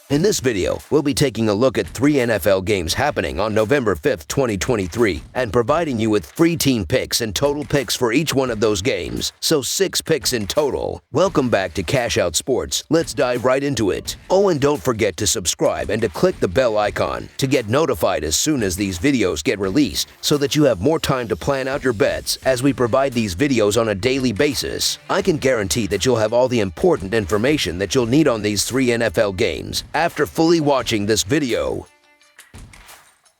In this video, we'll be taking a look at 3 NFL games happening on November 5th, 2023, and providing you with free team picks and total picks for each one of those games, so 6 picks in total. Welcome back to Cash Out Sports. Let's dive right into it. Oh, and don't forget to subscribe and to click the bell icon to get notified as soon as these videos get released, so that you have more time to plan out your bets as we provide these videos on a daily basis. I can guarantee that you'll have all the important information that you'll need on these 3 NFL games after fully watching this video.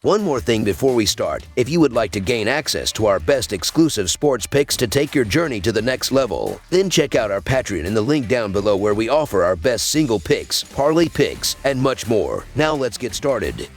One more thing before we start. If you would like to gain access to our best exclusive sports picks to take your journey to the next level, then check out our Patreon in the link down below, where we offer our best single picks, parlay picks, and much more. Now let's get started.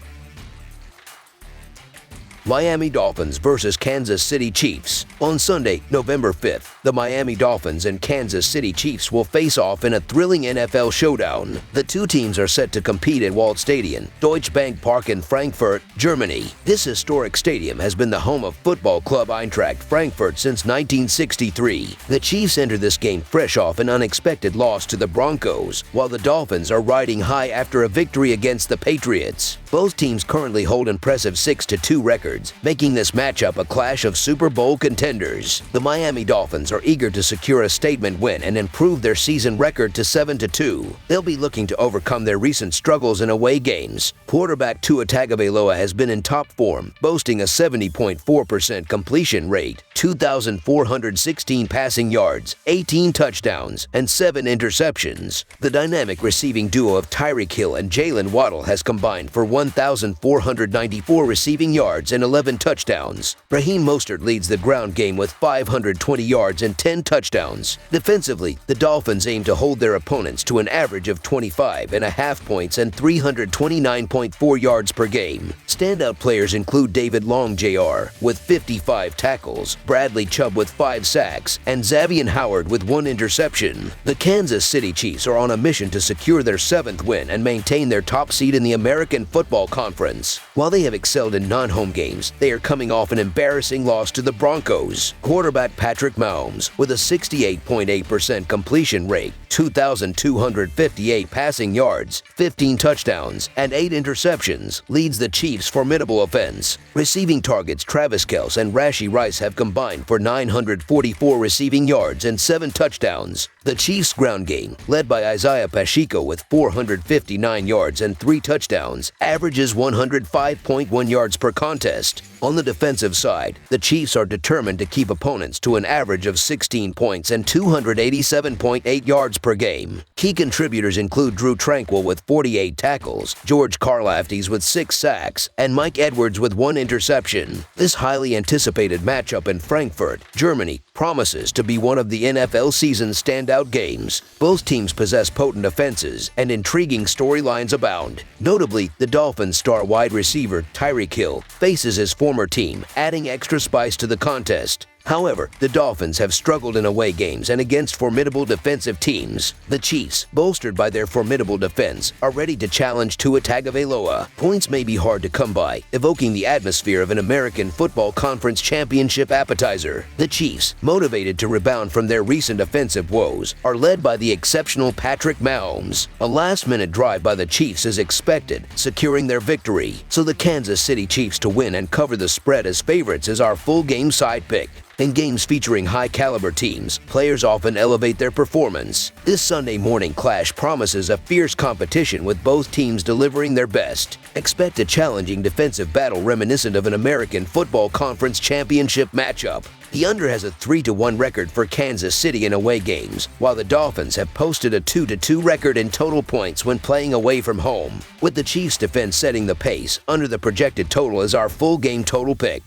Miami Dolphins versus Kansas City Chiefs. On Sunday, November 5th, the Miami Dolphins and Kansas City Chiefs will face off in a thrilling NFL showdown. The two teams are set to compete at Walt Stadium, Deutsche Bank Park in Frankfurt, Germany. This historic stadium has been the home of football club Eintracht Frankfurt since 1963. The Chiefs enter this game fresh off an unexpected loss to the Broncos, while the Dolphins are riding high after a victory against the Patriots. Both teams currently hold impressive 6-2 records, making this matchup a clash of Super Bowl contenders. The Miami Dolphins are eager to secure a statement win and improve their season record to 7-2. They'll be looking to overcome their recent struggles in away games. Quarterback Tua Tagovailoa has been in top form, boasting a 70.4% completion rate, 2,416 passing yards, 18 touchdowns, and 7 interceptions. The dynamic receiving duo of Tyreek Hill and Jalen Waddle has combined for 1,494 receiving yards and 11 touchdowns. Raheem Mostert leads the ground game with 520 yards and 10 touchdowns. Defensively, the Dolphins aim to hold their opponents to an average of 25.5 points and 329.4 yards per game. Standout players include David Long Jr. with 55 tackles, Bradley Chubb with 5 sacks, and Xavier Howard with 1 interception. The Kansas City Chiefs are on a mission to secure their 7th win and maintain their top seed in the American Football Conference. While they have excelled in non-home games, they are coming off an embarrassing loss to the Broncos. Quarterback Patrick Mahomes, with a 68.8% completion rate, 2,258 passing yards, 15 touchdowns, and 8 interceptions, leads the Chiefs' formidable offense. Receiving targets Travis Kelce and Rashee Rice have combined for 944 receiving yards and 7 touchdowns. The Chiefs' ground game, led by Isaiah Pacheco with 459 yards and 3 touchdowns, averages 105.1 yards per contest. On the defensive side, the Chiefs are determined to keep opponents to an average of 16 points and 287.8 yards per game. Key contributors include Drew Tranquill with 48 tackles, George Karlaftis with 6 sacks, and Mike Edwards with 1 interception. This highly anticipated matchup in Frankfurt, Germany, promises to be one of the NFL season's standout games. Both teams possess potent offenses, and intriguing storylines abound. Notably, the Dolphins' star wide receiver Tyreek Hill faces his former team, adding extra spice to the contest. However, the Dolphins have struggled in away games and against formidable defensive teams. The Chiefs, bolstered by their formidable defense, are ready to challenge Tua Tagovailoa. Points may be hard to come by, evoking the atmosphere of an American Football Conference championship appetizer. The Chiefs, motivated to rebound from their recent offensive woes, are led by the exceptional Patrick Mahomes. A last-minute drive by the Chiefs is expected, securing their victory. So the Kansas City Chiefs to win and cover the spread as favorites is our full-game side pick. In games featuring high-caliber teams, players often elevate their performance. This Sunday morning clash promises a fierce competition, with both teams delivering their best. Expect a challenging defensive battle reminiscent of an American Football Conference championship matchup. The under has a 3-1 record for Kansas City in away games, while the Dolphins have posted a 2-2 record in total points when playing away from home. With the Chiefs' defense setting the pace, under the projected total is our full-game total pick.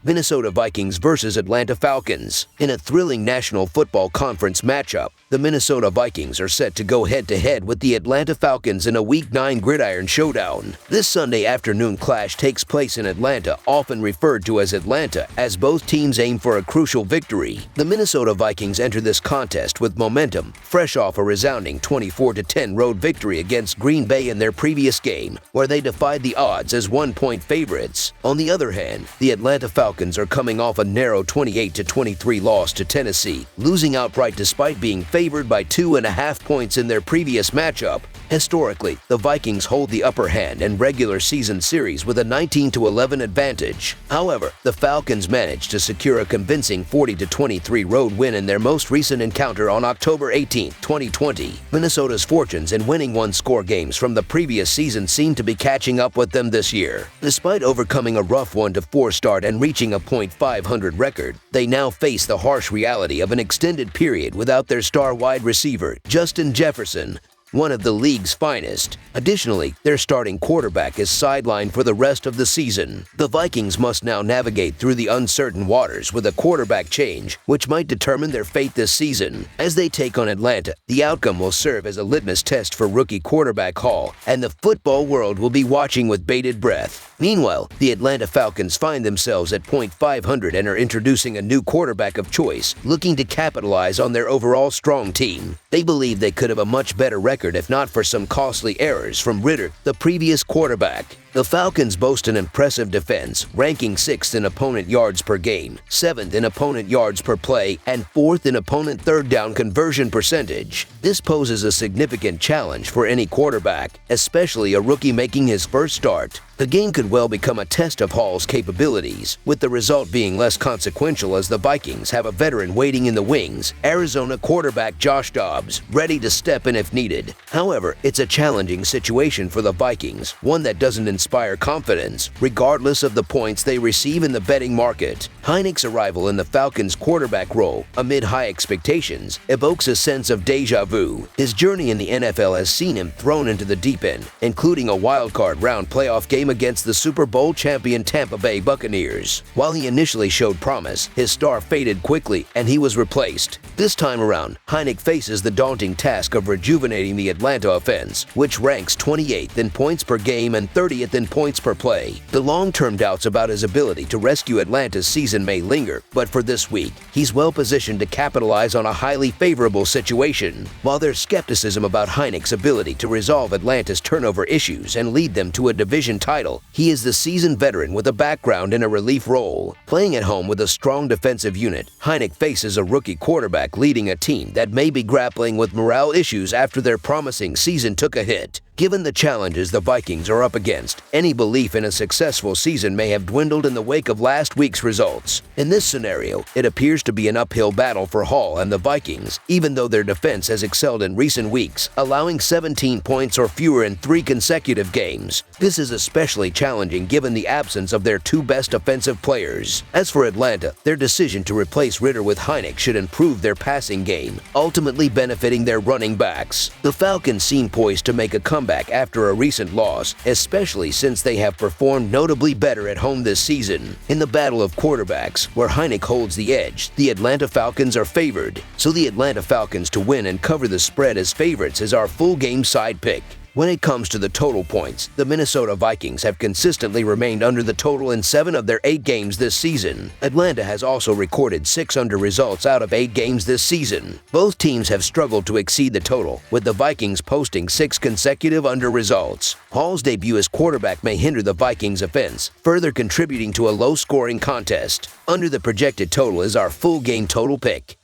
Minnesota Vikings versus Atlanta Falcons. In a thrilling National Football Conference matchup, the Minnesota Vikings are set to go head-to-head with the Atlanta Falcons in a Week 9 gridiron showdown. This Sunday afternoon clash takes place in Atlanta, often referred to as Atlanta, as both teams aim for a crucial victory. The Minnesota Vikings enter this contest with momentum, fresh off a resounding 24-10 road victory against Green Bay in their previous game, where they defied the odds as 1-point favorites. On the other hand, the Atlanta Falcons are coming off a narrow 28-23 loss to Tennessee, losing outright despite being favored favored by 2.5 points in their previous matchup. Historically, the Vikings hold the upper hand in regular season series with a 19-11 advantage. However, the Falcons managed to secure a convincing 40-23 road win in their most recent encounter on October 18, 2020. Minnesota's fortunes in winning one-score games from the previous season seem to be catching up with them this year. Despite overcoming a rough 1-4 start and reaching a .500 record, they now face the harsh reality of an extended period without their star wide receiver, Justin Jefferson, one of the league's finest. Additionally, their starting quarterback is sidelined for the rest of the season. The Vikings must now navigate through the uncertain waters with a quarterback change, which might determine their fate this season. As they take on Atlanta, the outcome will serve as a litmus test for rookie quarterback Hall, and the football world will be watching with bated breath. Meanwhile, the Atlanta Falcons find themselves at .500 and are introducing a new quarterback of choice, looking to capitalize on their overall strong team. They believe they could have a much better record if not for some costly errors from Ritter, the previous quarterback. The Falcons boast an impressive defense, ranking 6th in opponent yards per game, 7th in opponent yards per play, and 4th in opponent third down conversion percentage. This poses a significant challenge for any quarterback, especially a rookie making his first start. The game could well become a test of Hall's capabilities, with the result being less consequential as the Vikings have a veteran waiting in the wings, Arizona quarterback Josh Dobbs, ready to step in if needed. However, it's a challenging situation for the Vikings, one that doesn't inspire confidence, regardless of the points they receive in the betting market. Heinicke's arrival in the Falcons' quarterback role, amid high expectations, evokes a sense of déjà vu. His journey in the NFL has seen him thrown into the deep end, including a wildcard round playoff game against the Super Bowl champion Tampa Bay Buccaneers. While he initially showed promise, his star faded quickly and he was replaced. This time around, Heinicke faces the daunting task of rejuvenating the Atlanta offense, which ranks 28th in points per game and 30th in points per play. The long-term doubts about his ability to rescue Atlanta's season may linger, but for this week, he's well positioned to capitalize on a highly favorable situation. While there's skepticism about Heinicke's ability to resolve Atlanta's turnover issues and lead them to a division title, he is the seasoned veteran with a background in a relief role. Playing at home with a strong defensive unit, Heinicke faces a rookie quarterback leading a team that may be grappling with morale issues after their promising season took a hit. Given the challenges the Vikings are up against, any belief in a successful season may have dwindled in the wake of last week's results. In this scenario, it appears to be an uphill battle for Hall and the Vikings, even though their defense has excelled in recent weeks, allowing 17 points or fewer in 3 consecutive games. This is especially challenging given the absence of their 2 best offensive players. As for Atlanta, their decision to replace Ritter with Heinicke should improve their passing game, ultimately benefiting their running backs. The Falcons seem poised to make a comeback after a recent loss, especially since they have performed notably better at home this season. In the battle of quarterbacks, where Heinicke holds the edge, the Atlanta Falcons are favored. So the Atlanta Falcons to win and cover the spread as favorites is our full game side pick. When it comes to the total points, the Minnesota Vikings have consistently remained under the total in 7 of their 8 games this season. Atlanta has also recorded 6 under results out of 8 games this season. Both teams have struggled to exceed the total, with the Vikings posting 6 consecutive under results. Hall's debut as quarterback may hinder the Vikings' offense, further contributing to a low-scoring contest. Under the projected total is our full game total pick.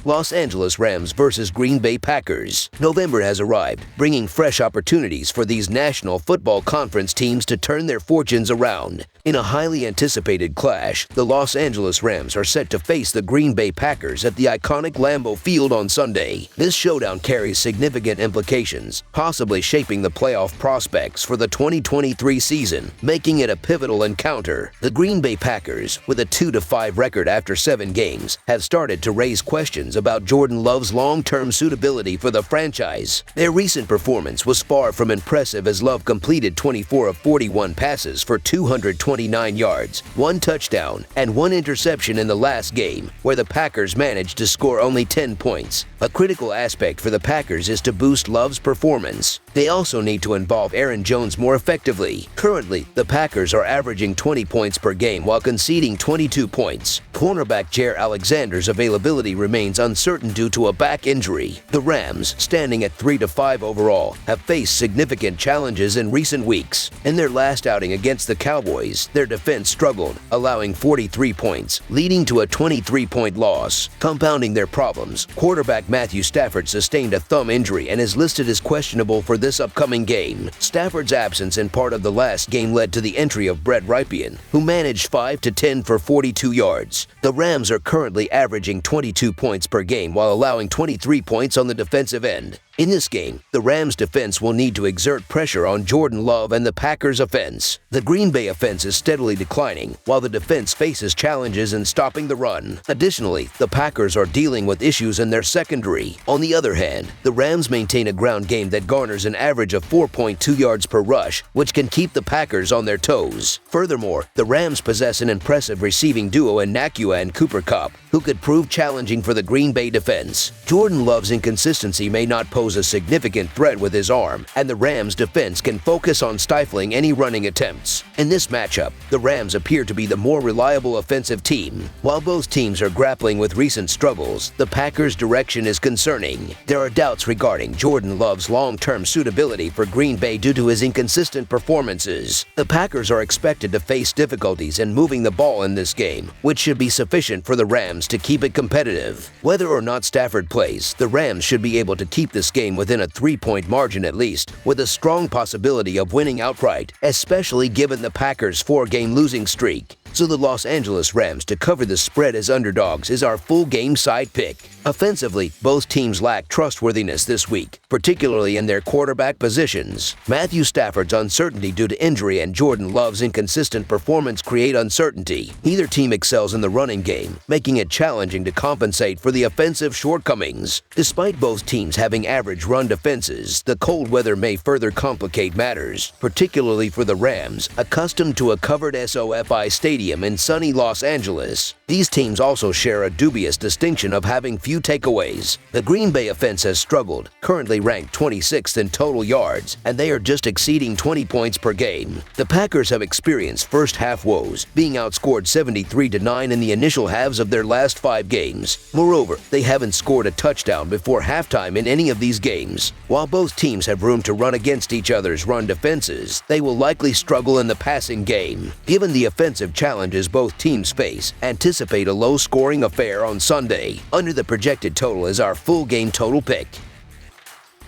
Los Angeles Rams versus Green Bay Packers. November has arrived, bringing fresh opportunities for these National Football Conference teams to turn their fortunes around. In a highly anticipated clash, the Los Angeles Rams are set to face the Green Bay Packers at the iconic Lambeau Field on Sunday. This showdown carries significant implications, possibly shaping the playoff prospects for the 2023 season, making it a pivotal encounter. The Green Bay Packers, with a 2-5 record after 7 games, have started to raise questions about Jordan Love's long-term suitability for the franchise. Their recent performance was far from impressive as Love completed 24 of 41 passes for 229 yards, 1 touchdown, and 1 interception in the last game, where the Packers managed to score only 10 points. A critical aspect for the Packers is to boost Love's performance. They also need to involve Aaron Jones more effectively. Currently, the Packers are averaging 20 points per game while conceding 22 points. Cornerback Jair Alexander's availability remains uncertain due to a back injury. The Rams, standing at 3-5 overall, have faced significant challenges in recent weeks. In their last outing against the Cowboys, their defense struggled, allowing 43 points, leading to a 23-point loss. Compounding their problems, quarterback Matthew Stafford sustained a thumb injury and is listed as questionable for this upcoming game. Stafford's absence in part of the last game led to the entry of Brett Rypien, who managed 5-10 for 42 yards. The Rams are currently averaging 22 points per game while allowing 23 points on the defensive end. In this game, the Rams' defense will need to exert pressure on Jordan Love and the Packers' offense. The Green Bay offense is steadily declining, while the defense faces challenges in stopping the run. Additionally, the Packers are dealing with issues in their secondary. On the other hand, the Rams maintain a ground game that garners an average of 4.2 yards per rush, which can keep the Packers on their toes. Furthermore, the Rams possess an impressive receiving duo in Nakua and Cooper Kupp, who could prove challenging for the Green Bay defense. Jordan Love's inconsistency may not pose a significant threat with his arm, and the Rams' defense can focus on stifling any running attempts. In this matchup, the Rams appear to be the more reliable offensive team. While both teams are grappling with recent struggles, the Packers' direction is concerning. There are doubts regarding Jordan Love's long-term suitability for Green Bay due to his inconsistent performances. The Packers are expected to face difficulties in moving the ball in this game, which should be sufficient for the Rams to keep it competitive. Whether or not Stafford plays, the Rams should be able to keep this game within a 3-point margin at least, with a strong possibility of winning outright, especially given the Packers' 4-game losing streak. So the Los Angeles Rams to cover the spread as underdogs is our full game side pick. Offensively, both teams lack trustworthiness this week, particularly in their quarterback positions. Matthew Stafford's uncertainty due to injury and Jordan Love's inconsistent performance create uncertainty. Neither team excels in the running game, making it challenging to compensate for the offensive shortcomings. Despite both teams having average run defenses, the cold weather may further complicate matters, particularly for the Rams, accustomed to a covered SoFi stadium in sunny Los Angeles. These teams also share a dubious distinction of having few takeaways. The Green Bay offense has struggled, currently ranked 26th in total yards, and they are just exceeding 20 points per game. The Packers have experienced first-half woes, being outscored 73-9 in the initial halves of their last 5 games. Moreover, they haven't scored a touchdown before halftime in any of these games. While both teams have room to run against each other's run defenses, they will likely struggle in the passing game. Given the offensive challenges both teams face, anticipate a low-scoring affair on Sunday. Under the projected total is our full game total pick.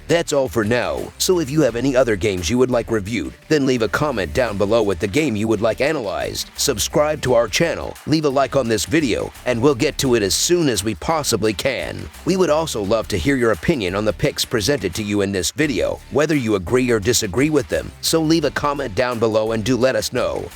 That's all for now, so if you have any other games you would like reviewed, then leave a comment down below with the game you would like analyzed. Subscribe to our channel, leave a like on this video, and we'll get to it as soon as we possibly can. We would also love to hear your opinion on the picks presented to you in this video, whether you agree or disagree with them, so leave a comment down below and do let us know.